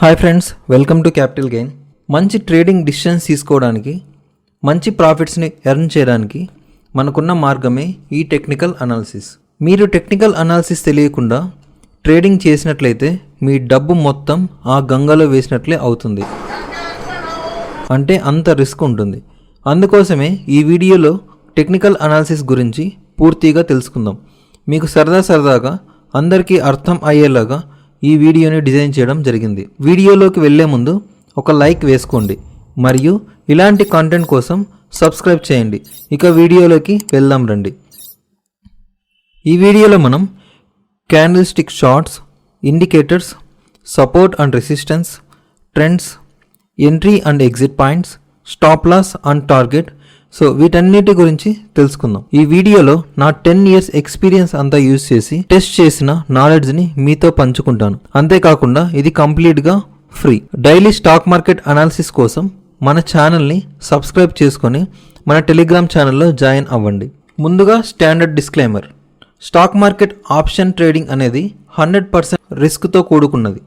Hi friends, welcome to capital gain. మంచి trading decisions తీసుకోవడానికి, మంచి ప్రాఫిట్స్ని ఎర్న్ చేయడానికి మనకున్న మార్గమే ఈ టెక్నికల్ అనాలిసిస్. మీరు టెక్నికల్ అనాలిసిస్ తెలియకుండా ట్రేడింగ్ చేసినట్లయితే మీ డబ్బు మొత్తం ఆ గంగలో వేసినట్లే అవుతుంది. అంటే అంత రిస్క్ ఉంటుంది. అందుకోసమే ఈ వీడియోలో టెక్నికల్ అనాలిసిస్ గురించి పూర్తిగా తెలుసుకుందాం. మీకు సరదాగా అందరికీ అర్థం అయ్యేలాగా ఈ వీడియోని డిజైన్ చేయడం జరిగింది. వీడియోలోకి వెళ్లే ముందు ఒక లైక్ వేసుకోండి మరియు ఇలాంటి కంటెంట్ కోసం సబ్స్క్రైబ్ చేయండి. ఇక వీడియోలోకి వెళ్దాం రండి. ఈ వీడియోలో మనం candlestick charts, indicators, support and resistance, trends, entry and exit points, stop loss and target, వీటన్నిటి గురించి తెలుసుకుందాం. ఈ వీడియోలో నా 10 years ఎక్స్పీరియన్స్ అంతా యూజ్ చేసి టెస్ట్ చేసిన నాలెడ్జ్ని మీతో పంచుకుంటాను. అంతేకాకుండా ఇది కంప్లీట్గా free. Daily stock market analysis కోసం మన ఛానల్ని సబ్స్క్రైబ్ చేసుకొని మన టెలిగ్రామ్ ఛానల్లో జాయిన్ అవ్వండి. ముందుగా standard disclaimer. Stock market option trading అనేది 100% రిస్క్తో కూడుకున్నది.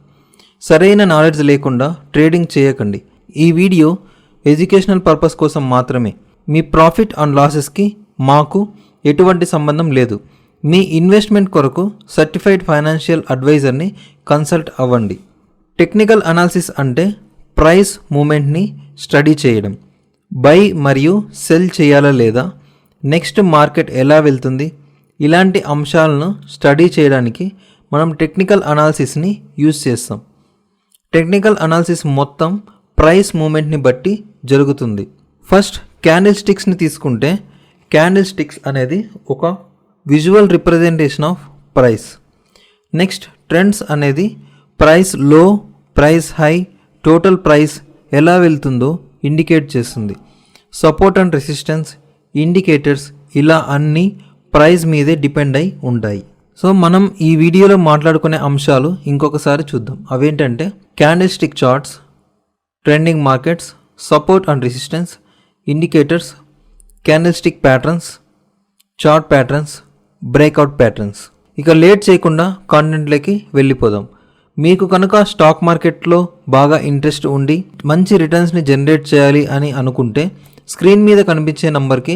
సరైన నాలెడ్జ్ లేకుండా ట్రేడింగ్ చేయకండి. ఈ వీడియో ఎడ్యుకేషనల్ పర్పస్ కోసం మాత్రమే. మీ ప్రాఫిట్ అండ్ లాసెస్కి మాకు ఎటువంటి సంబంధం లేదు. మీ ఇన్వెస్ట్మెంట్ కొరకు సర్టిఫైడ్ ఫైనాన్షియల్ అడ్వైజర్ని కన్సల్ట్ అవ్వండి. టెక్నికల్ అనాలిసిస్ అంటే ప్రైస్ మూమెంట్ని స్టడీ చేయడం, బై మరియు సెల్ చేయాలా లేదా, నెక్స్ట్ మార్కెట్ ఎలా వెళ్తుంది, ఇలాంటి అంశాలను స్టడీ చేయడానికి మనం టెక్నికల్ అనాలిసిస్ని యూజ్ చేస్తాం. టెక్నికల్ అనాలిసిస్ మొత్తం ప్రైస్ మూమెంట్ని బట్టి జరుగుతుంది. ఫస్ట్ క్యాండిల్ స్టిక్స్ని తీసుకుంటే, క్యాండిల్ స్టిక్స్ అనేది ఒక visual representation of price. Next trends అనేది ప్రైస్ లో, ప్రైస్ హై, టోటల్ ప్రైస్ ఎలా వెళ్తుందో ఇండికేట్ చేస్తుంది. సపోర్ట్ అండ్ రెసిస్టెన్స్, ఇండికేటర్స్ ఇలా అన్నీ ప్రైస్ మీదే డిపెండ్ అయి ఉంటాయి. మనం ఈ వీడియోలో మాట్లాడుకునే అంశాలు ఇంకొకసారి చూద్దాం. అవేంటంటే candle stick charts, trending markets, support and resistance, indicators, candle stick patterns, chart patterns, breakout patterns. ఇక లేట్ చేయకుండా కాంటెంట్లోకి వెళ్ళిపోదాం. మీకు కనుక స్టాక్ మార్కెట్లో బాగా ఇంట్రెస్ట్ ఉండి మంచి రిటర్న్స్ని జనరేట్ చేయాలి అని అనుకుంటే స్క్రీన్ మీద కనిపించే నంబర్కి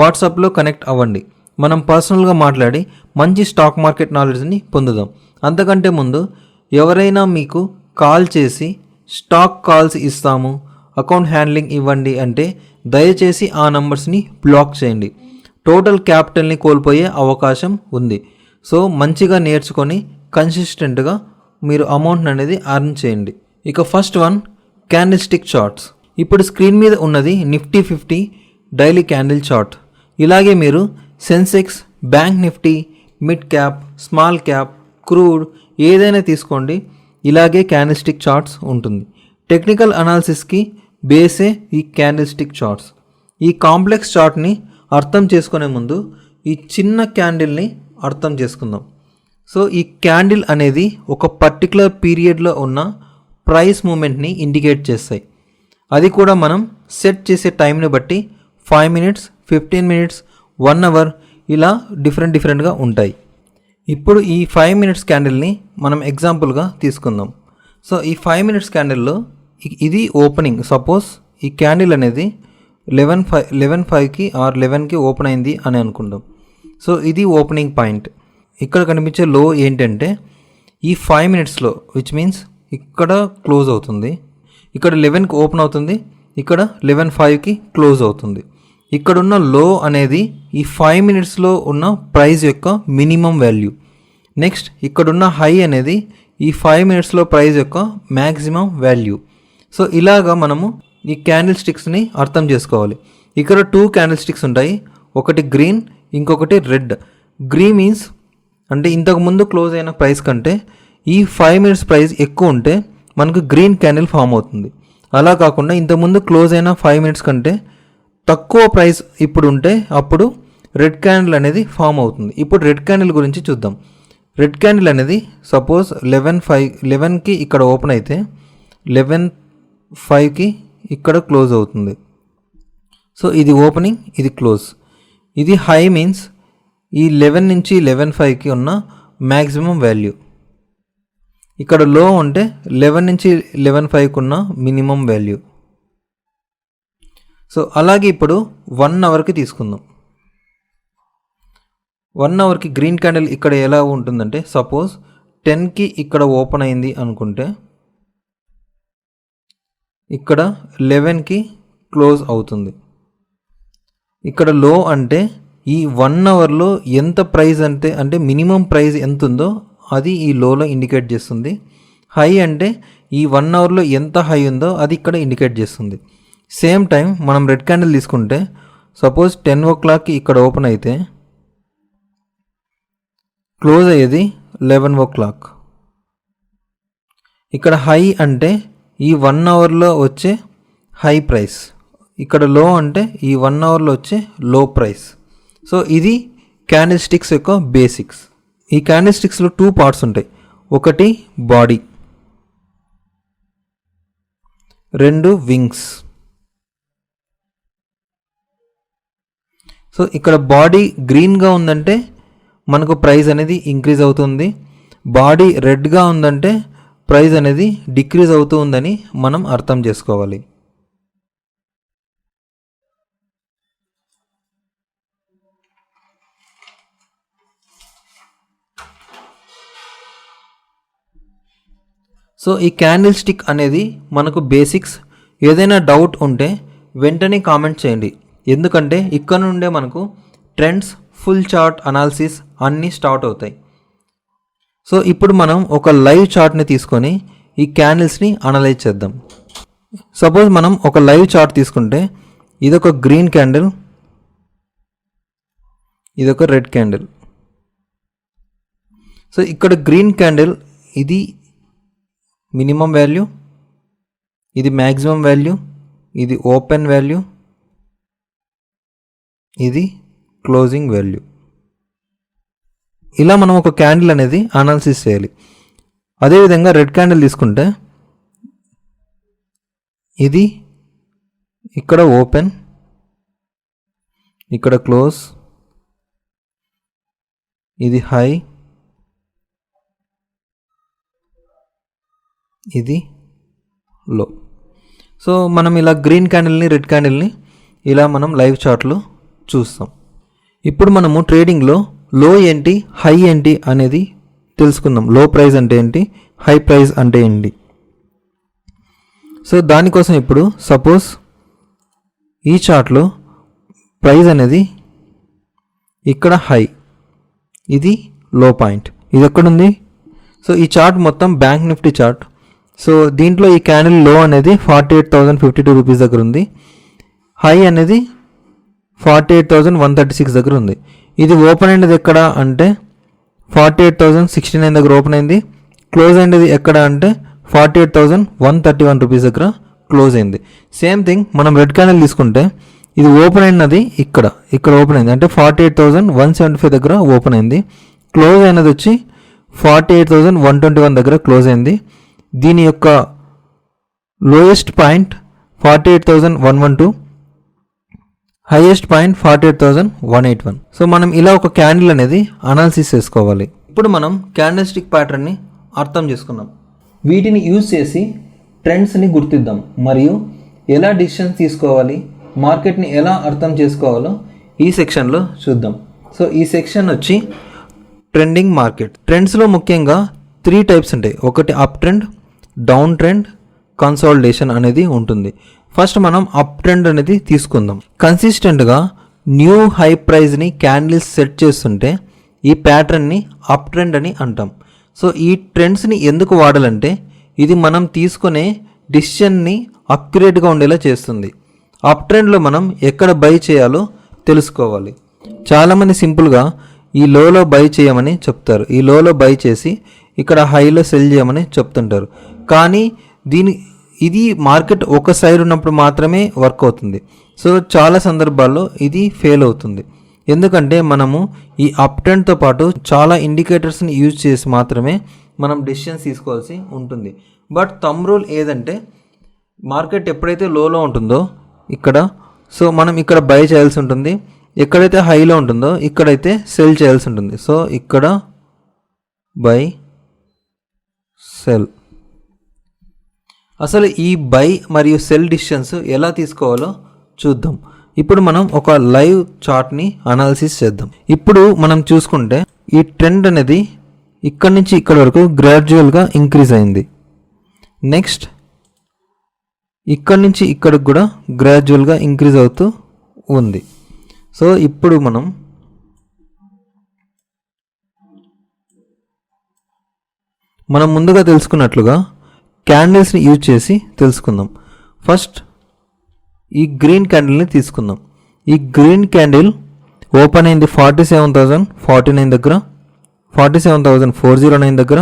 వాట్సాప్లో కనెక్ట్ అవ్వండి. మనం పర్సనల్గా మాట్లాడి మంచి స్టాక్ మార్కెట్ నాలెడ్జ్ని పొందుదాం. అంతకంటే ముందు ఎవరైనా మీకు కాల్ చేసి స్టాక్ కాల్స్ ఇస్తాము, అకౌంట్ హ్యాండ్లింగ్ ఇవ్వండి అంటే దయచేసి ఆ నంబర్స్ని బ్లాక్ చేయండి. టోటల్ క్యాపిటల్ని కోల్పోయే అవకాశం ఉంది. మంచిగా నేర్చుకొని కన్సిస్టెంట్గా మీరు అమౌంట్ అనేది అర్న్ చేయండి. ఇక first one candle stick charts. ఇప్పుడు స్క్రీన్ మీద ఉన్నది నిఫ్టీ 50 డైలీ క్యాండిల్ చార్ట్. ఇలాగే మీరు Sensex, bank Nifty, mid cap, small cap, crude ఏదైనా తీసుకోండి. ఇలాగే క్యాండిల్ స్టిక్ చార్ట్స్ ఉంటుంది. టెక్నికల్ అనాలిసిస్కి బేసే ఈ క్యాండిల్ స్టిక్ చార్ట్స్. ఈ కాంప్లెక్స్ చార్ట్ని అర్థం చేసుకునే ముందు ఈ చిన్న క్యాండిల్ని అర్థం చేసుకుందాం. ఈ క్యాండిల్ అనేది ఒక పర్టికులర్ పీరియడ్లో ఉన్న ప్రైస్ మూమెంట్ని ఇండికేట్ చేస్తాయి. అది కూడా మనం సెట్ చేసే టైంని బట్టి 5 minutes, 15 minutes, 1 hour ఇలా డిఫరెంట్గా ఉంటాయి. ఇప్పుడు ఈ 5 minutes క్యాండిల్ని మనం ఎగ్జాంపుల్గా తీసుకుందాం. ఈ 5 minutes క్యాండిల్లో ఇది ఓపెనింగ్. సపోజ్ ఈ క్యాండిల్ అనేది 11:05కి ఆర్ 11కి ఓపెన్ అయింది అని అనుకుందాం. ఇది ఓపెనింగ్ పాయింట్. ఇక్కడ కనిపించే లో ఏంటంటే ఈ 5 minutesలో, విచ్ మీన్స్ ఇక్కడ క్లోజ్ అవుతుంది, ఇక్కడ 11కి ఓపెన్ అవుతుంది, ఇక్కడ 11:05కి క్లోజ్ అవుతుంది. ఇక్కడున్న లో అనేది ఈ 5 minutesలో ఉన్న ప్రైస్ యొక్క మినిమం వాల్యూ. నెక్స్ట్ ఇక్కడున్న హై అనేది ఈ 5 minutesలో ప్రైస్ యొక్క మ్యాక్సిమం వాల్యూ. ఇలాగా మనము ఈ క్యాండిల్ స్టిక్స్ని అర్థం చేసుకోవాలి. ఇక్కడ 2 క్యాండిల్ స్టిక్స్ ఉంటాయి. ఒకటి గ్రీన్, ఇంకొకటి రెడ్. గ్రీన్ మీన్స్ అంటే ఇంతకుముందు క్లోజ్ అయిన ప్రైస్ కంటే ఈ 5 minutes ప్రైస్ ఎక్కువ ఉంటే మనకు గ్రీన్ క్యాండిల్ ఫామ్ అవుతుంది. అలా కాకుండా ఇంతకుముందు క్లోజ్ అయిన 5 minutes కంటే తక్కువ ప్రైస్ ఇప్పుడు ఉంటే అప్పుడు రెడ్ క్యాండిల్ అనేది ఫామ్ అవుతుంది. ఇప్పుడు రెడ్ క్యాండిల్ గురించి చూద్దాం. రెడ్ క్యాండిల్ అనేది సపోజ్ 11:05కి ఇక్కడ ఓపెన్ అయితే 11:05కి ఇక్కడ క్లోజ్ అవుతుంది. ఇది ఓపెనింగ్, ఇది క్లోజ్. ఇది హై మీన్స్ ఈ 11 నుంచి 11:05కి ఉన్న మ్యాక్సిమం వాల్యూ. ఇక్కడ లో అంటే 11 నుంచి 11.5 ఉన్న మినిమం వాల్యూ. సో అలాగే ఇప్పుడు 1 అవర్కి తీసుకుందాం. 1 అవర్కి గ్రీన్ క్యాండిల్ ఇక్కడ ఎలా ఉంటుందంటే, సపోజ్ 10కి ఇక్కడ ఓపెన్ అయింది అనుకుంటే ఇక్కడ 11కి క్లోజ్ అవుతుంది. ఇక్కడ లో అంటే ఈ 1 అవర్లో ఎంత ప్రైస్ అంటే మినిమం ప్రైస్ ఎంత ఉందో అది ఈ లోలో ఇండికేట్ చేస్తుంది. హై అంటే ఈ 1 అవర్లో ఎంత హై ఉందో అది ఇక్కడ ఇండికేట్ చేస్తుంది. సేమ్ టైం మనం రెడ్ క్యాండిల్ తీసుకుంటే సపోజ్ 10 o'clockకి ఇక్కడ ఓపెన్ అయితే క్లోజ్ అయ్యేది 11 o'clock. ఇక్కడ హై అంటే ఈ 1 అవర్లో వచ్చే హై ప్రైస్, ఇక్కడ లో అంటే ఈ 1 అవర్లో వచ్చే లో ప్రైస్. సో ఇది క్యాండిల్ స్టిక్స్ యొక్క బేసిక్స్. ఈ క్యాండిల్ స్టిక్స్లో 2 పార్ట్స్ ఉంటాయి. ఒకటి బాడీ, 2 వింగ్స్. సో ఇక్కడ బాడీ గ్రీన్గా ఉందంటే మనకు ప్రైస్ అనేది ఇంక్రీజ్ అవుతుంది, బాడీ రెడ్గా ఉందంటే ప్రైస్ అనేది డిక్రీజ్ అవుతూ ఉందని మనం అర్థం చేసుకోవాలి. సో ఈ క్యాండిల్ స్టిక్ అనేది మనకు బేసిక్స్. ఏదైనా డౌట్ ఉంటే వెంటనే కామెంట్ చేయండి, ఎందుకంటే ఇక్కడ నుండే మనకు ట్రెండ్స్, ఫుల్ చార్ట్ అనాలిసిస్ అన్నీ స్టార్ట్ అవుతాయి. సో ఇప్పుడు మనం ఒక లైవ్ చార్ట్ని తీసుకొని ఈ క్యాండిల్స్ని అనలైజ్ చేద్దాం. సపోజ్ మనం ఒక లైవ్ చార్ట్ తీసుకుంటే ఇదొక గ్రీన్ క్యాండిల్, ఇదొక రెడ్ క్యాండిల్. సో ఇక్కడ గ్రీన్ క్యాండిల్ ఇది మినిమం వాల్యూ, ఇది మ్యాక్సిమం వాల్యూ, ఇది ఓపెన్ వాల్యూ, ఇది క్లోజింగ్ వాల్యూ. ఇలా మనం ఒక క్యాండిల్ అనేది అనాలిసిస్ చేయాలి. అదేవిధంగా రెడ్ క్యాండిల్ తీసుకుంటే ఇది ఇక్కడ ఓపెన్, ఇక్కడ క్లోజ్, ఇది హై, ఇది లో. సో మనం ఇలా గ్రీన్ క్యాండిల్ని, రెడ్ క్యాండిల్ని ఇలా మనం లైవ్ చార్ట్లో చూస్తాం. ఇప్పుడు మనము ట్రేడింగ్లో లో ఏంటి, హై ఏంటి అనేది తెలుసుకుందాం. లో ప్రైస్ అంటే ఏంటి, హై ప్రైస్ అంటే ఏంటి. సో దానికోసం ఇప్పుడు సపోజ్ ఈ చార్ట్లో ప్రైస్ అనేది ఇక్కడ హై, ఇది లో పాయింట్, ఇది ఎక్కడుంది. సో ఈ చార్ట్ మొత్తం బ్యాంక్ నిఫ్టీ చార్ట్. సో దీంట్లో ఈ క్యాండిల్ లో అనేది 48,052 రూపీస్ దగ్గర ఉంది, హై అనేది 48,136 దగ్గర ఉంది. ఇది ఓపెన్ అయింది ఎక్కడ అంటే 48,069 దగ్గర ఓపెన్ అయింది. క్లోజ్ అయింది ఎక్కడ అంటే 48,131 రూపీస్ దగ్గర క్లోజ్ అయింది. సేమ్ థింగ్ మనం రెడ్ క్యాండిల్ తీసుకుంటే ఇది ఓపెన్ అయినది ఇక్కడ ఓపెన్ అయింది అంటే 48,175 దగ్గర ఓపెన్ అయింది. క్లోజ్ అయినది వచ్చి 48,121 దగ్గర క్లోజ్ అయింది. దీని యొక్క lowest point 48,112, highest point 48,181. So మనం ఇలా ఒక క్యాండిల్ అనేది అనాలిసిస్ చేసుకోవాలి. ఇప్పుడు మనం క్యాండిల్ స్టిక్ ప్యాటర్న్ని అర్థం చేసుకున్నాం. వీటిని యూజ్ చేసి ట్రెండ్స్ని గుర్తిద్దాం మరియు ఎలా డిసిషన్స్ తీసుకోవాలి, మార్కెట్ని ఎలా అర్థం చేసుకోవాలో ఈ సెక్షన్లో చూద్దాం. సో ఈ సెక్షన్ వచ్చి ట్రెండింగ్ మార్కెట్. ట్రెండ్స్లో ముఖ్యంగా 3 టైప్స్ ఉంటాయి. ఒకటి up trend, down trend, consolidation అనేది ఉంటుంది. ఫస్ట్ మనం అప్ ట్రెండ్ అనేది తీసుకుందాం. కన్సిస్టెంట్గా న్యూ హై ప్రైస్ని క్యాండిల్స్ సెట్ చేస్తుంటే ఈ ప్యాటర్న్ని అప్ ట్రెండ్ అని అంటాం. సో ఈ ట్రెండ్స్ని ఎందుకు వాడాలంటే ఇది మనం తీసుకునే డిసిషన్ని అక్యురేట్గా ఉండేలా చేస్తుంది. అప్ ట్రెండ్లో మనం ఎక్కడ బై చేయాలో తెలుసుకోవాలి. చాలామంది సింపుల్గా ఈ లోలో బై చేయమని చెప్తారు, ఈ లోలో బై చేసి ఇక్కడ హైలో సెల్ చేయమని చెప్తుంటారు. కానీ ఇది మార్కెట్ ఒక సైడ్ ఉన్నప్పుడు మాత్రమే వర్క్ అవుతుంది. సో చాలా సందర్భాల్లో ఇది ఫెయిల్ అవుతుంది. ఎందుకంటే మనము ఈ అప్ ట్రెండ్తో పాటు చాలా ఇండికేటర్స్ని యూజ్ చేసి మాత్రమే మనం డెసిషన్స్ తీసుకోవాల్సి ఉంటుంది. బట్ థంబ్ రూల్ ఏదంటే మార్కెట్ ఎప్పుడైతే లోలో ఉంటుందో ఇక్కడ, సో మనం ఇక్కడ బై చేయాల్సి ఉంటుంది. ఎక్కడైతే హైలో ఉంటుందో ఇక్కడైతే సెల్ చేయాల్సి ఉంటుంది. సో ఇక్కడ బై, సెల్. అసలు ఈ బై మరియు సెల్ డిసిషన్స్ ఎలా తీసుకోవాలో చూద్దాం. ఇప్పుడు మనం ఒక లైవ్ చార్ట్ని అనాలిసిస్ చేద్దాం. ఇప్పుడు మనం చూసుకుంటే ఈ ట్రెండ్ అనేది ఇక్కడ నుంచి ఇక్కడ వరకు గ్రాడ్యువల్గా ఇంక్రీజ్ అయింది. నెక్స్ట్ ఇక్కడ నుంచి ఇక్కడికి కూడా గ్రాడ్యువల్గా ఇంక్రీజ్ అవుతూ ఉంది. సో ఇప్పుడు మనం ముందుగా తెలుసుకున్నట్లుగా క్యాండిల్స్ని యూజ్ చేసి తెలుసుకుందాం. ఫస్ట్ ఈ గ్రీన్ క్యాండిల్ని తీసుకుందాం. ఈ గ్రీన్ క్యాండిల్ ఓపెన్ అయింది 47,049 దగ్గర, 47,409 దగ్గర,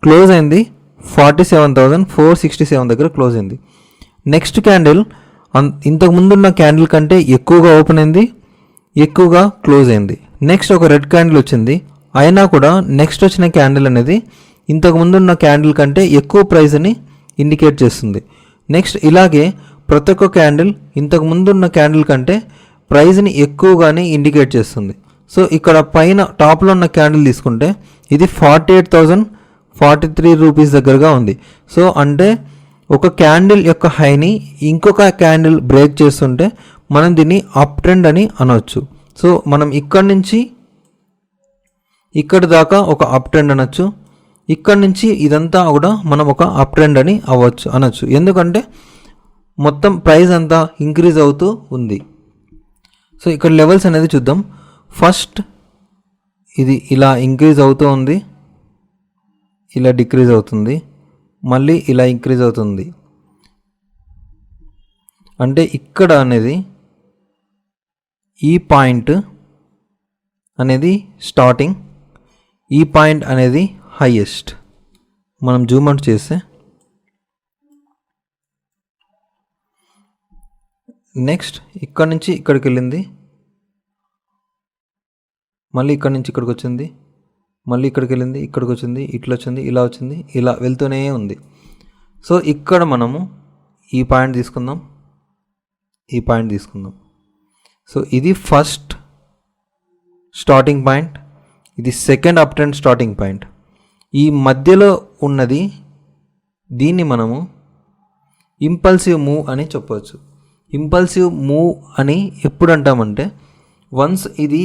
క్లోజ్ అయింది 47,467 దగ్గర క్లోజ్ అయింది. నెక్స్ట్ క్యాండిల్ ఇంతకు ముందున్న క్యాండిల్ కంటే ఎక్కువగా ఓపెన్ అయింది, ఎక్కువగా క్లోజ్ అయింది. నెక్స్ట్ ఒక రెడ్ క్యాండిల్ వచ్చింది, అయినా కూడా నెక్స్ట్ వచ్చిన క్యాండిల్ అనేది ఇంతకు ముందున్న క్యాండిల్ కంటే ఎక్కువ ప్రైస్ని ఇండికేట్ చేస్తుంది. నెక్స్ట్ ఇలాగే ప్రతి ఒక్క క్యాండిల్ ఇంతకు ముందున్న క్యాండిల్ కంటే ప్రైస్ని ఎక్కువగానే ఇండికేట్ చేస్తుంది. సో ఇక్కడ పైన టాప్లో ఉన్న క్యాండిల్ తీసుకుంటే ఇది 48,043 రూపీస్ దగ్గరగా ఉంది. సో అంటే ఒక క్యాండిల్ యొక్క హైని ఇంకొక క్యాండిల్ బ్రేక్ చేస్తుంటే మనం దీన్ని అప్ ట్రెండ్ అని అనవచ్చు. సో మనం ఇక్కడి నుంచి ఇక్కడి దాకా ఒక అప్ ట్రెండ్ అనొచ్చు, ఇక్కడ నుంచి ఇదంతా కూడా మనం ఒక అప్ ట్రెండ్ అని అనొచ్చు. ఎందుకంటే మొత్తం ప్రైస్ అంతా ఇంక్రీజ్ అవుతూ ఉంది. సో ఇక్కడ లెవెల్స్ అనేది చూద్దాం. ఫస్ట్ ఇది ఇలా ఇంక్రీజ్ అవుతూ ఉంది, ఇలా డిక్రీజ్ అవుతుంది, మళ్ళీ ఇలా ఇంక్రీజ్ అవుతుంది. అంటే ఇక్కడ అనేది ఈ పాయింట్ అనేది స్టార్టింగ్, ఈ పాయింట్ అనేది హైయెస్ట్. మనం జూమ్ అవుట్ చేస్తే నెక్స్ట్ ఇక్కడ నుంచి ఇక్కడికి వెళ్ళింది, మళ్ళీ ఇక్కడ నుంచి ఇక్కడికి వచ్చింది, మళ్ళీ ఇక్కడికి వెళ్ళింది, ఇక్కడికి వచ్చింది, ఇట్లా వచ్చింది, ఇలా వచ్చింది, ఇలా వెళ్తూనే ఉంది. సో ఇక్కడ మనము ఈ పాయింట్ తీసుకుందాం, ఈ పాయింట్ తీసుకుందాం. సో ఇది ఫస్ట్ స్టార్టింగ్ పాయింట్, ఇది second up trend starting point. ఈ మధ్యలో ఉన్నది దీన్ని మనము ఇంపల్సివ్ మూవ్ అని చెప్పవచ్చు. ఇంపల్సివ్ మూవ్ అని ఎప్పుడు అంటామంటే వన్స్ ఇది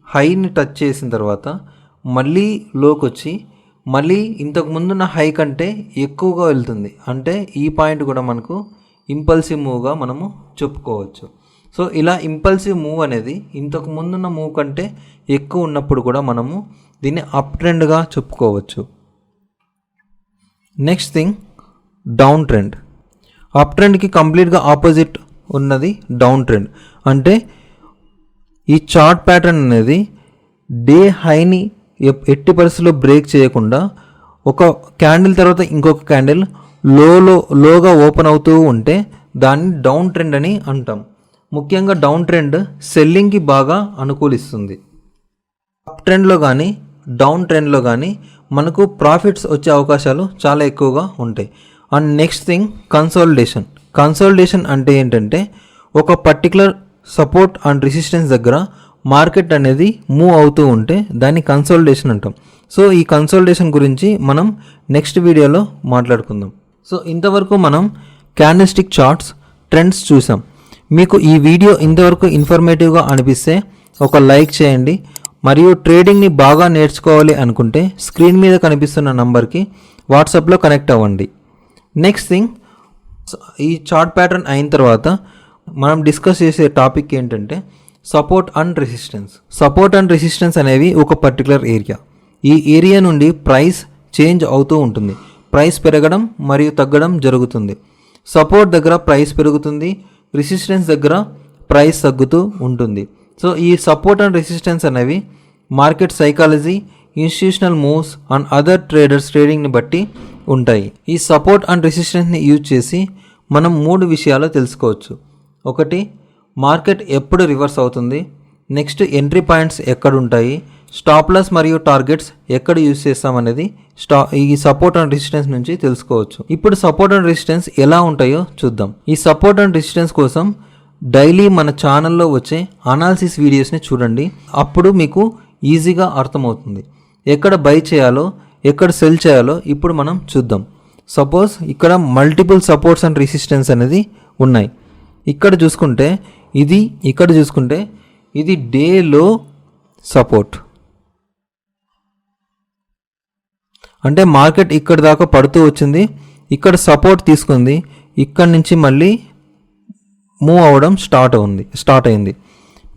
హైని టచ్ చేసిన తర్వాత మళ్ళీ లోకి వచ్చి మళ్ళీ ఇంతకు ముందున్న హై కంటే ఎక్కువగా వెళ్తుంది. అంటే ఈ పాయింట్ కూడా మనకు ఇంపల్సివ్ మూవ్గా మనము చెప్పుకోవచ్చు. సో ఇలా ఇంపల్సివ్ మూవ్ అనేది ఇంతకు ముందున్న మూవ్ కంటే ఎక్కువ ఉన్నప్పుడు కూడా మనము దీన్ని అప్ ట్రెండ్గా చెప్పుకోవచ్చు. Next thing down trend. Up ట్రెండ్కి కంప్లీట్గా ఆపోజిట్ ఉన్నది డౌన్ ట్రెండ్. అంటే ఈ చార్ట్ ప్యాటర్న్ అనేది డే హైని ఎట్టి పరిస్థితుల్లో బ్రేక్ చేయకుండా ఒక క్యాండిల్ తర్వాత ఇంకొక క్యాండిల్ లోగా ఓపెన్ అవుతూ ఉంటే దాన్ని డౌన్ ట్రెండ్ అని అంటాం. ముఖ్యంగా డౌన్ ట్రెండ్ సెల్లింగ్కి బాగా అనుకూలిస్తుంది. అప్ ట్రెండ్లో కానీ డౌన్ ట్రెండ్లో కానీ మనకు ప్రాఫిట్స్ వచ్చే అవకాశాలు చాలా ఎక్కువగా ఉంటాయి. And next thing consolidation. Consolidation అంటే ఏంటంటే ఒక పర్టికులర్ సపోర్ట్ అండ్ రెసిస్టెన్స్ దగ్గర మార్కెట్ అనేది మూవ్ అవుతూ ఉంటే దాన్ని కన్సాలిడేషన్ అంటాం. సో ఈ కన్సాలిడేషన్ గురించి మనం నెక్స్ట్ వీడియోలో మాట్లాడుకుందాం. సో ఇంతవరకు మనం క్యాండిల్స్టిక్ చార్ట్స్, ట్రెండ్స్ చూసాం. మీకు ఈ వీడియో ఇంతవరకు ఇన్ఫర్మేటివ్గా అనిపిస్తే ఒక లైక్ చేయండి. మరియు ట్రేడింగ్ని బాగా నేర్చుకోవాలి అనుకుంటే స్క్రీన్ మీద కనిపిస్తున్న నంబర్కి వాట్సాప్లో కనెక్ట్ అవ్వండి. నెక్స్ట్ థింగ్, ఈ చార్ట్ ప్యాటర్న్ అయిన తర్వాత మనం డిస్కస్ చేసే టాపిక్ ఏంటంటే support and resistance. Support and resistance అనేవి ఒక పర్టికులర్ ఏరియా. ఈ ఏరియా నుండి ప్రైస్ చేంజ్ అవుతూ ఉంటుంది. ప్రైస్ పెరగడం మరియు తగ్గడం జరుగుతుంది. సపోర్ట్ దగ్గర ప్రైస్ పెరుగుతుంది, రెసిస్టెన్స్ దగ్గర ప్రైస్ తగ్గుతూ ఉంటుంది. సో ఈ సపోర్ట్ అండ్ రెసిస్టెన్స్ అనేవి market psychology, institutional moves and other traders ట్రేడింగ్ని బట్టి ఉంటాయి. ఈ సపోర్ట్ అండ్ రెసిస్టెన్స్ని యూజ్ చేసి మనం 3 విషయాలు తెలుసుకోవచ్చు. ఒకటి, మార్కెట్ ఎప్పుడు రివర్స్ అవుతుంది. నెక్స్ట్, ఎంట్రీ పాయింట్స్ ఎక్కడ ఉంటాయి, స్టాప్ లాస్ మరియు టార్గెట్స్ ఎక్కడ యూజ్ చేస్తామనేది ఈ సపోర్ట్ అండ్ రెసిస్టెన్స్ నుంచి తెలుసుకోవచ్చు. ఇప్పుడు సపోర్ట్ అండ్ రెసిస్టెన్స్ ఎలా ఉంటాయో చూద్దాం. ఈ సపోర్ట్ అండ్ రెసిస్టెన్స్ కోసం డైలీ మన ఛానల్లో వచ్చే అనాలిసిస్ వీడియోస్ని చూడండి. అప్పుడు మీకు ఈజీగా అర్థమవుతుంది. ఎక్కడ బై చేయాలో, ఎక్కడ సెల్ చేయాలో ఇప్పుడు మనం చూద్దాం. సపోజ్ ఇక్కడ మల్టిపుల్ సపోర్ట్స్ అండ్ రెసిస్టెన్స్ అనేది ఉన్నాయి. ఇక్కడ చూసుకుంటే ఇది డేలో సపోర్ట్, అంటే మార్కెట్ ఇక్కడ దాకా పడుతూ వచ్చింది, ఇక్కడ సపోర్ట్ తీసుకుంది, ఇక్కడ నుంచి మళ్ళీ మూవ్ అవ్వడం స్టార్ట్ అయింది.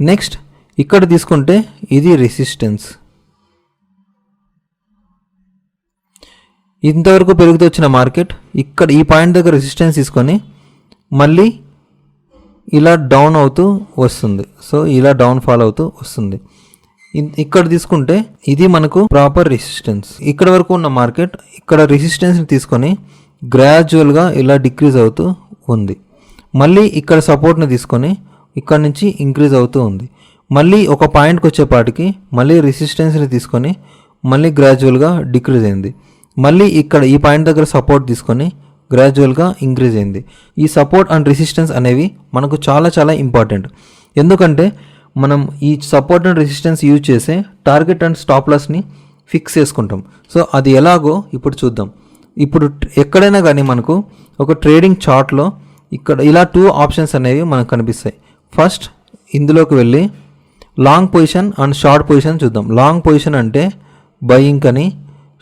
నెక్స్ట్ ఇక్కడ తీసుకుంటే ఇది రెసిస్టెన్స్, ఇంతవరకు పెరుగుతూ వచ్చిన మార్కెట్ ఇక్కడ ఈ పాయింట్ దగ్గర రెసిస్టెన్స్ తీసుకొని మళ్ళీ ఇలా డౌన్ అవుతూ వస్తుంది. సో ఇలా డౌన్ ఫాల్ అవుతూ వస్తుంది. ఇక్కడ తీసుకుంటే ఇది మనకు ప్రాపర్ రెసిస్టెన్స్. ఇక్కడ వరకు ఉన్న మార్కెట్ ఇక్కడ రెసిస్టెన్స్ని తీసుకొని గ్రాడ్యువల్గా ఇలా డిక్రీజ్ అవుతూ ఉంది. మళ్ళీ ఇక్కడ సపోర్ట్ని తీసుకొని ఇక్కడ నుంచి ఇంక్రీజ్ అవుతూ ఉంది. మళ్ళీ ఒక పాయింట్కి వచ్చేపాటికి మళ్ళీ రెసిస్టెన్స్ని తీసుకొని మళ్ళీ గ్రాడ్యువల్గా డిక్రీజ్ అయింది. మళ్ళీ ఇక్కడ ఈ పాయింట్ దగ్గర సపోర్ట్ తీసుకొని గ్రాడ్యువల్గా ఇంక్రీజ్ అయింది. ఈ సపోర్ట్ అండ్ రెసిస్టెన్స్ అనేవి మనకు చాలా చాలా ఇంపార్టెంట్. ఎందుకంటే మనం ఈ సపోర్ట్ అండ్ రెసిస్టెన్స్ యూజ్ చేసే టార్గెట్ అండ్ స్టాప్ లాస్ని ఫిక్స్ చేసుకుంటాం. సో అది ఎలాగో ఇప్పుడు చూద్దాం. ఇప్పుడు ఎక్కడైనా కానీ మనకు ఒక ట్రేడింగ్ చార్ట్లో ఇక్కడ ఇలా 2 ఆప్షన్స్ అనేవి మనకు కనిపిస్తాయి. ఫస్ట్ ఇందులోకి వెళ్ళి long position and short position చూద్దాం. లాంగ్ పొజిషన్ అంటే బయింగ్ అని,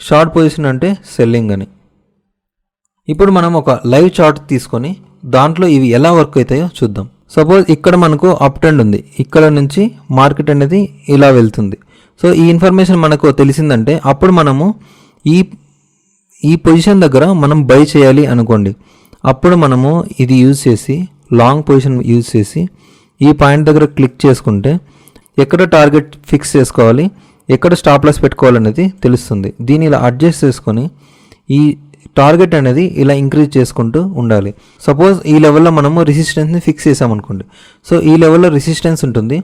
షార్ట్ పొజిషన్ అంటే సెల్లింగ్ అని. ఇప్పుడు మనం ఒక లైవ్ చార్ట్ తీసుకొని దాంట్లో ఇవి ఎలా వర్క్ అవుతాయో చూద్దాం. సపోజ్ ఇక్కడ మనకు అప్ ట్రెండ్ ఉంది, ఇక్కడ నుంచి మార్కెట్ అనేది ఇలా వెళ్తుంది. సో ఈ ఇన్ఫర్మేషన్ మనకు తెలిసిందంటే అప్పుడు మనము ఈ పొజిషన్ దగ్గర మనం బై చేయాలి అనుకోండి. అప్పుడు మనము ఇది యూజ్ చేసి లాంగ్ పొజిషన్ యూజ్ చేసి ఈ పాయింట్ దగ్గర క్లిక్ చేసుకుంటే ఎక్కడ టార్గెట్ ఫిక్స్ చేసుకోవాలి, ఎక్కడ స్టాప్ లాస్ పెట్టుకోవాలనేది తెలుస్తుంది. దీన్ని ఇలా అడ్జస్ట్ చేసుకొని ఈ టార్గెట్ అనేది ఇలా ఇంక్రీజ్ చేసుకుంటూ ఉండాలి. సపోజ్ ఈ లెవెల్లో మనము రెసిస్టెన్స్ని ఫిక్స్ చేసామనుకోండి. సో ఈ లెవెల్లో రెసిస్టెన్స్ ఉంటుంది,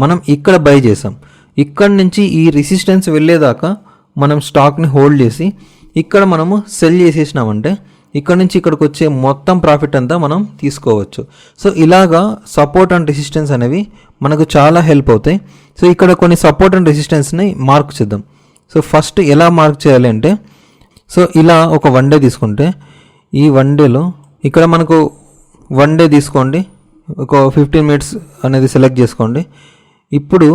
మనం ఇక్కడ బై చేసాం. ఇక్కడ నుంచి ఈ రెసిస్టెన్స్ వెళ్ళేదాకా మనం స్టాక్ని హోల్డ్ చేసి ఇక్కడ మనము సెల్ చేసేసినామంటే ఇక్కడ నుంచి ఇక్కడికి వచ్చే మొత్తం ప్రాఫిట్ అంతా మనం తీసుకోవచ్చు. సో ఇలాగా సపోర్ట్ అండ్ రెసిస్టెన్స్ అనేవి మనకు చాలా హెల్ప్ అవుతాయి. సో ఇక్కడ కొన్ని సపోర్ట్ అండ్ రెసిస్టెన్స్ని మార్క్ చేద్దాం. సో ఫస్ట్ ఎలా మార్క్ చేయాలి అంటే, సో ఇలా ఒక 1 డే తీసుకుంటే ఈ 1 డేలో ఇక్కడ మనకు 1 డే తీసుకోండి, ఒక 15 మినిట్స్ అనేది సెలెక్ట్ చేసుకోండి. ఇప్పుడు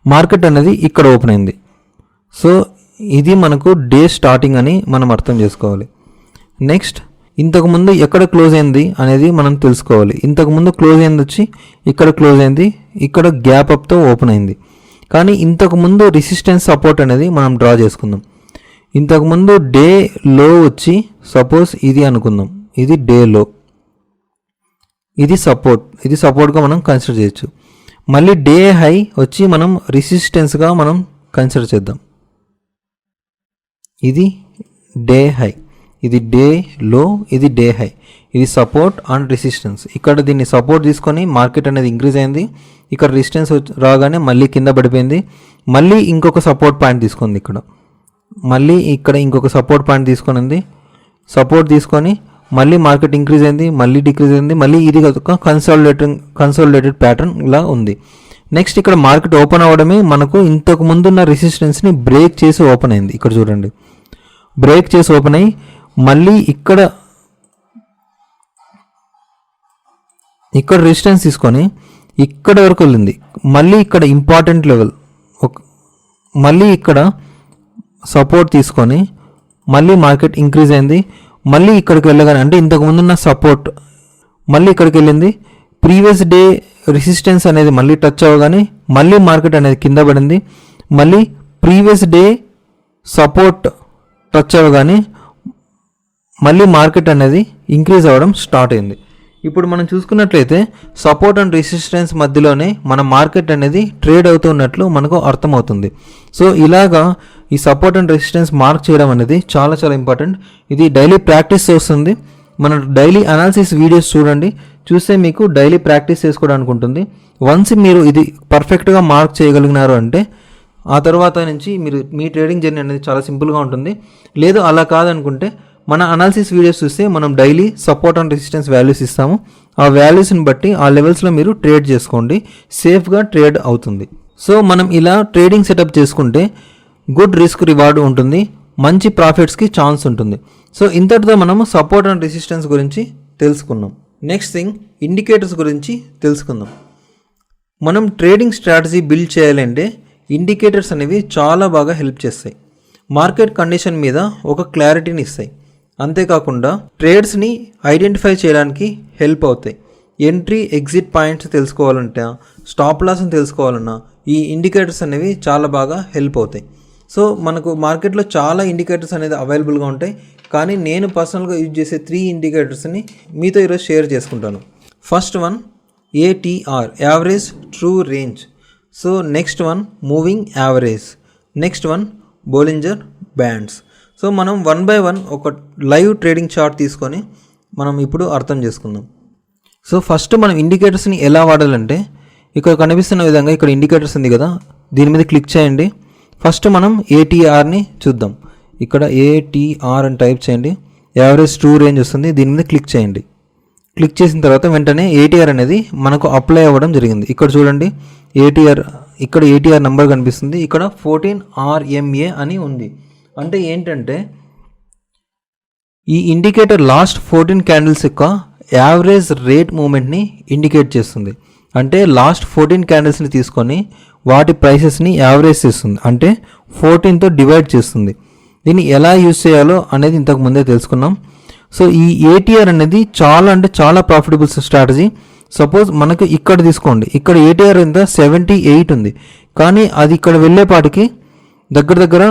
మార్కెట్ అనేది ఇక్కడ ఓపెన్ అయింది. సో ఇది మనకు డే స్టార్టింగ్ అని మనం అర్థం చేసుకోవాలి. నెక్స్ట్ ఇంతకుముందు ఎక్కడ క్లోజ్ అయింది అనేది మనం తెలుసుకోవాలి. ఇంతకుముందు క్లోజ్ అయింది వచ్చి ఇక్కడ క్లోజ్ అయింది, ఇక్కడ గ్యాప్ అప్తో ఓపెన్ అయింది. కానీ ఇంతకుముందు రెసిస్టెన్స్ సపోర్ట్ అనేది మనం డ్రా చేసుకుందాం. ఇంతకుముందు డే లో వచ్చి సపోజ్ ఇది అనుకుందాం, ఇది డే లో, ఇది సపోర్ట్గా మనం కన్సిడర్ చేయొచ్చు. మళ్ళీ డే హై వచ్చి మనం రెసిస్టెన్స్గా మనం కన్సిడర్ చేద్దాం. ఇది డే హై, ఇది డే లో, ఇది డే హై, ఇది సపోర్ట్ అండ్ రెసిస్టెన్స్. ఇక్కడ దీన్ని సపోర్ట్ తీసుకొని మార్కెట్ అనేది ఇంక్రీజ్ అయింది, ఇక్కడ రెసిస్టెన్స్ రాగానే మళ్ళీ కింద పడిపోయింది. మళ్ళీ ఇంకొక సపోర్ట్ పాయింట్ తీసుకుంది, ఇక్కడ మళ్ళీ ఇక్కడ ఇంకొక సపోర్ట్ పాయింట్ తీసుకొని సపోర్ట్ తీసుకొని మళ్ళీ మార్కెట్ ఇంక్రీజ్ అయింది, మళ్ళీ డిక్రీజ్ అయింది, మళ్ళీ ఇది ఒక కన్సాలిడేటెడ్ ప్యాటర్న్ ఇలా ఉంది. నెక్స్ట్ ఇక్కడ మార్కెట్ ఓపెన్ అవ్వడమే మనకు ఇంతకు ముందున్న రెసిస్టెన్స్ని బ్రేక్ చేసి ఓపెన్ అయింది. ఇక్కడ చూడండి, బ్రేక్ చేసి ఓపెన్ అయ్యి మళ్ళీ ఇక్కడ రెసిస్టెన్స్ తీసుకొని ఇక్కడ వరకు వెళ్ళింది. మళ్ళీ ఇక్కడ ఇంపార్టెంట్ లెవెల్, మళ్ళీ ఇక్కడ సపోర్ట్ తీసుకొని మళ్ళీ మార్కెట్ ఇంక్రీజ్ అయింది. మళ్ళీ ఇక్కడికి వెళ్ళగానే అంటే ఇంతకు ముందున్న సపోర్ట్ మళ్ళీ ఇక్కడికి వెళ్ళింది. ప్రీవియస్ డే రెసిస్టెన్స్ అనేది మళ్ళీ టచ్ అవ్వగానే మళ్ళీ మార్కెట్ అనేది కింద పడింది. మళ్ళీ ప్రీవియస్ డే సపోర్ట్ టచ్ అవ్వగానే మళ్ళీ మార్కెట్ అనేది ఇంక్రీజ్ అవ్వడం స్టార్ట్ అయింది. ఇప్పుడు మనం చూసుకున్నట్లయితే సపోర్ట్ అండ్ రెసిస్టెన్స్ మధ్యలోనే మన మార్కెట్ అనేది ట్రేడ్ అవుతున్నట్లు మనకు అర్థమవుతుంది. సో ఇలాగా ఈ సపోర్ట్ అండ్ రెసిస్టెన్స్ మార్క్ చేయడం అనేది చాలా చాలా ఇంపార్టెంట్. ఇది డైలీ ప్రాక్టీస్ చేస్తుంది. మన డైలీ అనాలిసిస్ వీడియోస్ చూడండి, చూస్తే మీకు డైలీ ప్రాక్టీస్ చేసుకోవడానికి ఉంటుంది. వన్స్ మీరు ఇది పర్ఫెక్ట్గా మార్క్ చేయగలిగినారు అంటే ఆ తర్వాత నుంచి మీరు మీ ట్రేడింగ్ జర్నీ అనేది చాలా సింపుల్గా ఉంటుంది. లేదు అలా కాదనుకుంటే మన అనాలిసిస్ వీడియోస్ చూస్తే మనం daily support and resistance values ఇస్తాము. ఆ వాల్యూస్ని బట్టి ఆ లెవెల్స్లో మీరు ట్రేడ్ చేసుకోండి, సేఫ్గా ట్రేడ్ అవుతుంది. సో మనం ఇలా ట్రేడింగ్ సెటప్ చేసుకుంటే గుడ్ రిస్క్ రివార్డ్ ఉంటుంది. మంచి ప్రాఫిట్స్కి ఛాన్స్ ఉంటుంది. సో ఇంతటితో మనము సపోర్ట్ అండ్ రెసిస్టెన్స్ గురించి తెలుసుకున్నాం. నెక్స్ట్ థింగ్, ఇండికేటర్స్ గురించి తెలుసుకుందాం. మనం ట్రేడింగ్ స్ట్రాటజీ బిల్డ్ చేయాలంటే ఇండికేటర్స్ అనేవి చాలా బాగా హెల్ప్ చేస్తాయి. మార్కెట్ కండిషన్ మీద ఒక క్లారిటీని ఇస్తాయి. అంతేకాకుండా ట్రేడ్స్ని ఐడెంటిఫై చేయడానికి హెల్ప్ అవుతాయి. ఎంట్రీ ఎగ్జిట్ పాయింట్స్ తెలుసుకోవాలంటే, స్టాప్ లాస్ని తెలుసుకోవాలన్నా ఈ ఇండికేటర్స్ అనేవి చాలా బాగా హెల్ప్ అవుతాయి. సో మనకు మార్కెట్లో చాలా ఇండికేటర్స్ అనేది అవైలబుల్గా ఉంటాయి. కానీ నేను పర్సనల్గా యూజ్ చేసే 3 ఇండికేటర్స్ని మీతో ఈరోజు షేర్ చేసుకుంటాను. First one ATR, average true range. So next one moving average. Next one Bollinger bands. So మనం 1 by 1 ఒక లైవ్ ట్రేడింగ్ చార్ట్ తీసుకొని మనం ఇప్పుడు అర్థం చేసుకుందాం. సో ఫస్ట్ మనం ఇండికేటర్స్ని ఎలా వాడాలంటే, ఇక్కడ కనిపిస్తున్న విధంగా ఇక్కడ ఇండికేటర్స్ ఉంది కదా, దీని మీద క్లిక్ చేయండి. ఫస్ట్ మనం ATRని చూద్దాం. ఇక్కడ ATR అని టైప్ చేయండి, యావరేజ్ ట్రూ రేంజ్ వస్తుంది. దీని మీద క్లిక్ చేయండి. క్లిక్ చేసిన తర్వాత వెంటనే ATR అనేది మనకు అప్లై అవ్వడం జరిగింది. ఇక్కడ చూడండి ఇక్కడ ATR నెంబర్ కనిపిస్తుంది. ఇక్కడ 14 RMA అని ఉంది. అంటే ఏంటంటే ఈ ఇండికేటర్ లాస్ట్ 14 క్యాండిల్స్ యొక్క యావరేజ్ రేట్ మూమెంట్ని ఇండికేట్ చేస్తుంది. అంటే లాస్ట్ 14 క్యాండిల్స్ని తీసుకొని వాటి ప్రైసెస్ని యావరేజ్ చేస్తుంది. అంటే 14తో డివైడ్ చేస్తుంది. దీన్ని ఎలా యూజ్ చేయాలో అనేది ఇంతకు ముందే తెలుసుకున్నాం. సో ఈ ATR అనేది చాలా ప్రాఫిటబుల్ స్ట్రాటజీ. సపోజ్ మనకు ఇక్కడ తీసుకోండి, ఇక్కడ ATR ఎంత 78 ఉంది. కానీ అది ఇక్కడ వెళ్ళేపాటికి దగ్గర